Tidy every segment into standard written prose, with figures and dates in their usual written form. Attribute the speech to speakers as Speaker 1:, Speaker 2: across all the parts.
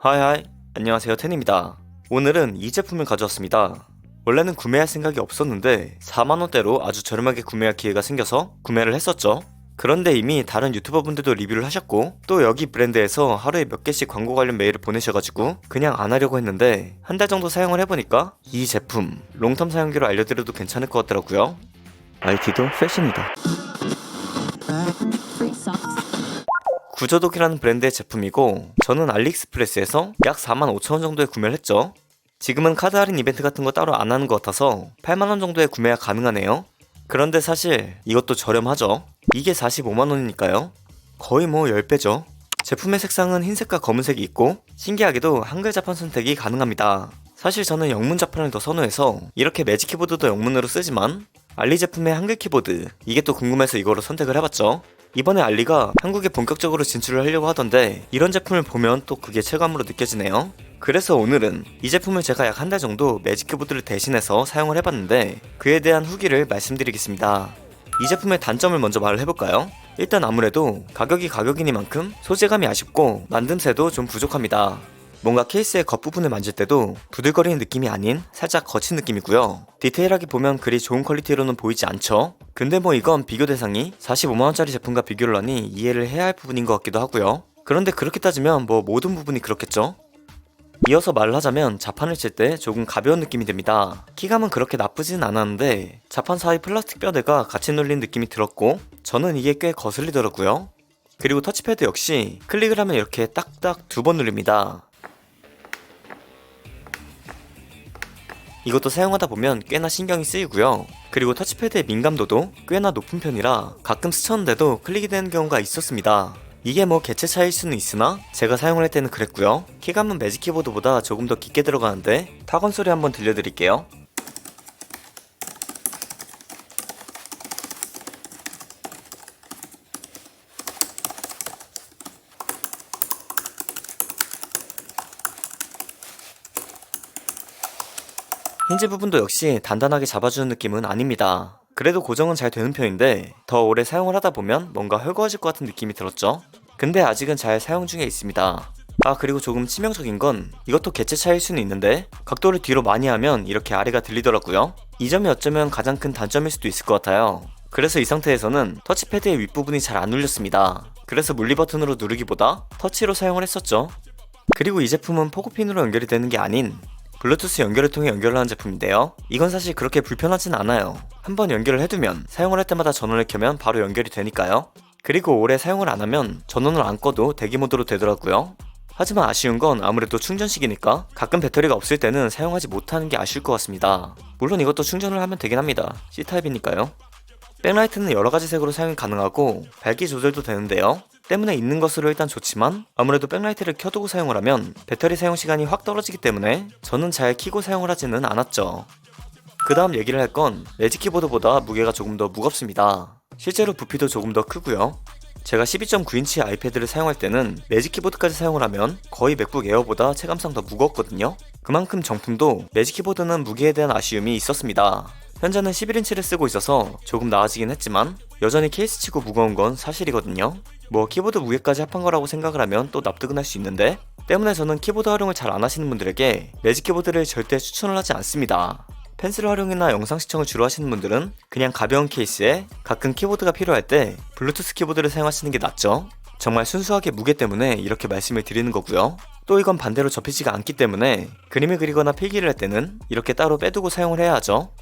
Speaker 1: 하이하이, 안녕하세요, 텐입니다. 오늘은 이 제품을 가져왔습니다. 원래는 구매할 생각이 없었는데 4만원대로 아주 저렴하게 구매할 기회가 생겨서 구매를 했었죠. 그런데 이미 다른 유튜버분들도 리뷰를 하셨고 또 여기 브랜드에서 하루에 몇 개씩 광고 관련 메일을 보내셔가지고 그냥 안 하려고 했는데 한 달 정도 사용을 해보니까 이 제품 롱텀 사용기로 알려드려도 괜찮을 것 같더라고요. IT도 패션이다. 구조독이라는 브랜드의 제품이고 저는 알리익스프레스에서 약 45,000원 정도에 구매를 했죠. 지금은 카드 할인 이벤트 같은 거 따로 안 하는 것 같아서 8만원 정도에 구매가 가능하네요. 그런데 사실 이것도 저렴하죠. 이게 45만원이니까요. 거의 뭐 10배죠. 제품의 색상은 흰색과 검은색이 있고 신기하게도 한글 자판 선택이 가능합니다. 사실 저는 영문 자판을 더 선호해서 이렇게 매직 키보드도 영문으로 쓰지만 알리 제품의 한글 키보드 이게 또 궁금해서 이거로 선택을 해봤죠. 이번에 알리가 한국에 본격적으로 진출을 하려고 하던데 이런 제품을 보면 또 그게 체감으로 느껴지네요. 그래서 오늘은 이 제품을 제가 약 한 달 정도 매직 키보드를 대신해서 사용을 해봤는데 그에 대한 후기를 말씀드리겠습니다. 이 제품의 단점을 먼저 말을 해볼까요? 일단 아무래도 가격이 가격이니만큼 소재감이 아쉽고 만듦새도 좀 부족합니다. 뭔가 케이스의 겉부분을 만질 때도 부들거리는 느낌이 아닌 살짝 거친 느낌이고요. 디테일하게 보면 그리 좋은 퀄리티로는 보이지 않죠. 근데 뭐 이건 비교 대상이 45만원짜리 제품과 비교를 하니 이해를 해야 할 부분인 것 같기도 하고요. 그런데 그렇게 따지면 뭐 모든 부분이 그렇겠죠? 이어서 말을 하자면 자판을 칠 때 조금 가벼운 느낌이 듭니다. 키감은 그렇게 나쁘진 않았는데 자판 사이 플라스틱 뼈대가 같이 눌린 느낌이 들었고 저는 이게 꽤 거슬리더라고요. 그리고 터치패드 역시 클릭을 하면 이렇게 딱딱 2번 누릅니다. 이것도 사용하다 보면 꽤나 신경이 쓰이고요. 그리고 터치패드의 민감도도 꽤나 높은 편이라 가끔 스쳤는데도 클릭이 되는 경우가 있었습니다. 이게 뭐 개체 차이일 수는 있으나 제가 사용을 할 때는 그랬고요. 키감은 매직 키보드보다 조금 더 깊게 들어가는데 타건 소리 한번 들려드릴게요. 힌지 부분도 역시 단단하게 잡아주는 느낌은 아닙니다. 그래도 고정은 잘 되는 편인데 더 오래 사용을 하다 보면 뭔가 헐거워질 것 같은 느낌이 들었죠. 근데 아직은 잘 사용 중에 있습니다. 그리고 조금 치명적인 건 이것도 개체 차이일 수는 있는데 각도를 뒤로 많이 하면 이렇게 아래가 들리더라고요. 이 점이 어쩌면 가장 큰 단점일 수도 있을 것 같아요. 그래서 이 상태에서는 터치패드의 윗부분이 잘 안 눌렸습니다. 그래서 물리 버튼으로 누르기보다 터치로 사용을 했었죠. 그리고 이 제품은 포코핀으로 연결이 되는 게 아닌 블루투스 연결을 통해 연결을 하는 제품인데요. 이건 사실 그렇게 불편하진 않아요. 한번 연결을 해두면 사용을 할 때마다 전원을 켜면 바로 연결이 되니까요. 그리고 오래 사용을 안 하면 전원을 안 꺼도 대기 모드로 되더라고요. 하지만 아쉬운 건 아무래도 충전식이니까 가끔 배터리가 없을 때는 사용하지 못하는 게 아쉬울 것 같습니다. 물론 이것도 충전을 하면 되긴 합니다. C타입이니까요. 백라이트는 여러가지 색으로 사용이 가능하고 밝기 조절도 되는데요. 때문에 있는 것으로 일단 좋지만 아무래도 백라이트를 켜두고 사용을 하면 배터리 사용 시간이 확 떨어지기 때문에 저는 잘 켜고 사용을 하지는 않았죠. 그 다음 얘기를 할 건 매직 키보드보다 무게가 조금 더 무겁습니다. 실제로 부피도 조금 더 크고요. 제가 12.9인치 아이패드를 사용할 때는 매직 키보드까지 사용을 하면 거의 맥북 에어보다 체감상 더 무거웠거든요. 그만큼 정품도 매직 키보드는 무게에 대한 아쉬움이 있었습니다. 현재는 11인치를 쓰고 있어서 조금 나아지긴 했지만 여전히 케이스치고 무거운 건 사실이거든요. 뭐 키보드 무게까지 합한 거라고 생각을 하면 또 납득은 할 수 있는데 때문에 저는 키보드 활용을 잘 안 하시는 분들에게 매직 키보드를 절대 추천을 하지 않습니다. 펜슬 활용이나 영상 시청을 주로 하시는 분들은 그냥 가벼운 케이스에 가끔 키보드가 필요할 때 블루투스 키보드를 사용하시는 게 낫죠. 정말 순수하게 무게 때문에 이렇게 말씀을 드리는 거고요. 또 이건 반대로 접히지가 않기 때문에 그림을 그리거나 필기를 할 때는 이렇게 따로 빼두고 사용을 해야 하죠.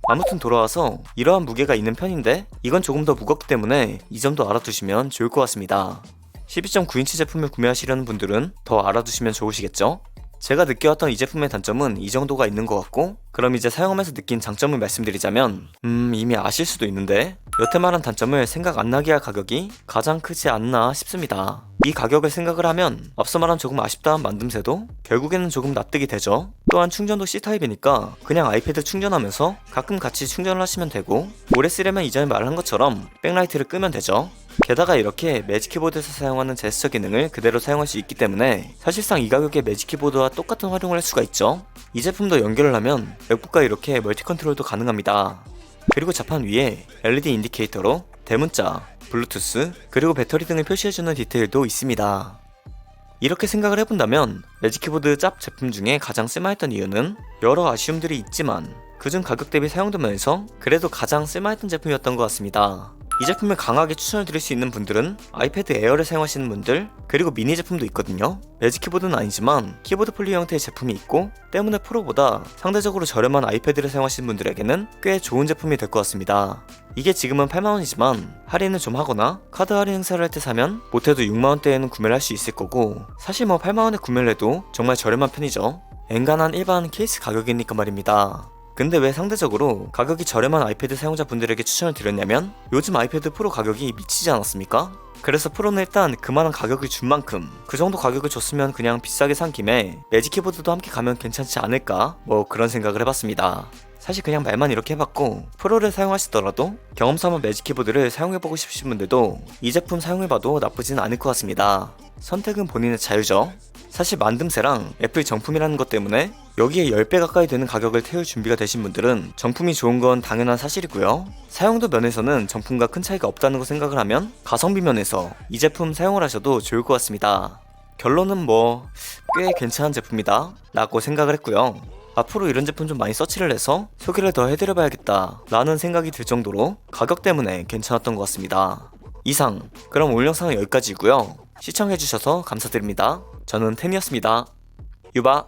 Speaker 1: 아무튼 돌아와서 이러한 무게가 있는 편인데 이건 조금 더 무겁기 때문에 이 점도 알아두시면 좋을 것 같습니다. 12.9인치 제품을 구매하시려는 분들은 더 알아두시면 좋으시겠죠? 제가 느껴왔던 이 제품의 단점은 이 정도가 있는 것 같고 그럼 이제 사용하면서 느낀 장점을 말씀드리자면 이미 아실 수도 있는데 여태 말한 단점을 생각 안 나게 할 가격이 가장 크지 않나 싶습니다. 이 가격을 생각을 하면 앞서 말한 조금 아쉽다한 만듦새도 결국에는 조금 납득이 되죠. 또한 충전도 C타입이니까 그냥 아이패드 충전하면서 가끔 같이 충전을 하시면 되고 오래 쓰려면 이전에 말한 것처럼 백라이트를 끄면 되죠. 게다가 이렇게 매직 키보드에서 사용하는 제스처 기능을 그대로 사용할 수 있기 때문에 사실상 이 가격에 매직 키보드와 똑같은 활용을 할 수가 있죠. 이 제품도 연결을 하면 맥북과 이렇게 멀티 컨트롤도 가능합니다. 그리고 자판 위에 LED 인디케이터로 대문자, 블루투스, 그리고 배터리 등을 표시해주는 디테일도 있습니다. 이렇게 생각을 해본다면 매직 키보드 짭 제품 중에 가장 쓸만했던 이유는 여러 아쉬움들이 있지만 그중 가격 대비 사용도 면에서 그래도 가장 쓸만했던 제품이었던 것 같습니다. 이 제품을 강하게 추천을 드릴 수 있는 분들은 아이패드 에어를 사용하시는 분들, 그리고 미니 제품도 있거든요. 매직 키보드는 아니지만 키보드 폴리 형태의 제품이 있고 때문에 프로보다 상대적으로 저렴한 아이패드를 사용하시는 분들에게는 꽤 좋은 제품이 될 것 같습니다. 이게 지금은 8만원이지만 할인을 좀 하거나 카드 할인 행사를 할 때 사면 못해도 6만원대에는 구매를 할 수 있을 거고, 사실 뭐 8만원에 구매를 해도 정말 저렴한 편이죠. 엔간한 일반 케이스 가격이니까 말입니다. 근데 왜 상대적으로 가격이 저렴한 아이패드 사용자분들에게 추천을 드렸냐면 요즘 아이패드 프로 가격이 미치지 않았습니까? 그래서 프로는 일단 그만한 가격을 준 만큼 그 정도 가격을 줬으면 그냥 비싸게 산 김에 매직 키보드도 함께 가면 괜찮지 않을까, 뭐 그런 생각을 해봤습니다. 사실 그냥 말만 이렇게 해봤고, 프로를 사용하시더라도 경험삼아 매직 키보드를 사용해보고 싶으신 분들도 이 제품 사용해봐도 나쁘진 않을 것 같습니다. 선택은 본인의 자유죠. 사실 만듦새랑 애플 정품이라는 것 때문에 여기에 10배 가까이 되는 가격을 태울 준비가 되신 분들은 정품이 좋은 건 당연한 사실이고요. 사용도 면에서는 정품과 큰 차이가 없다는 거 생각을 하면 가성비 면에서 이 제품 사용을 하셔도 좋을 것 같습니다. 결론은 뭐 꽤 괜찮은 제품이다 라고 생각을 했고요. 앞으로 이런 제품 좀 많이 서치를 해서 소개를 더 해드려봐야겠다 라는 생각이 들 정도로 가격 때문에 괜찮았던 것 같습니다. 이상, 그럼 오늘 영상은 여기까지고요. 시청해주셔서 감사드립니다. 저는 텐이었습니다. 유바.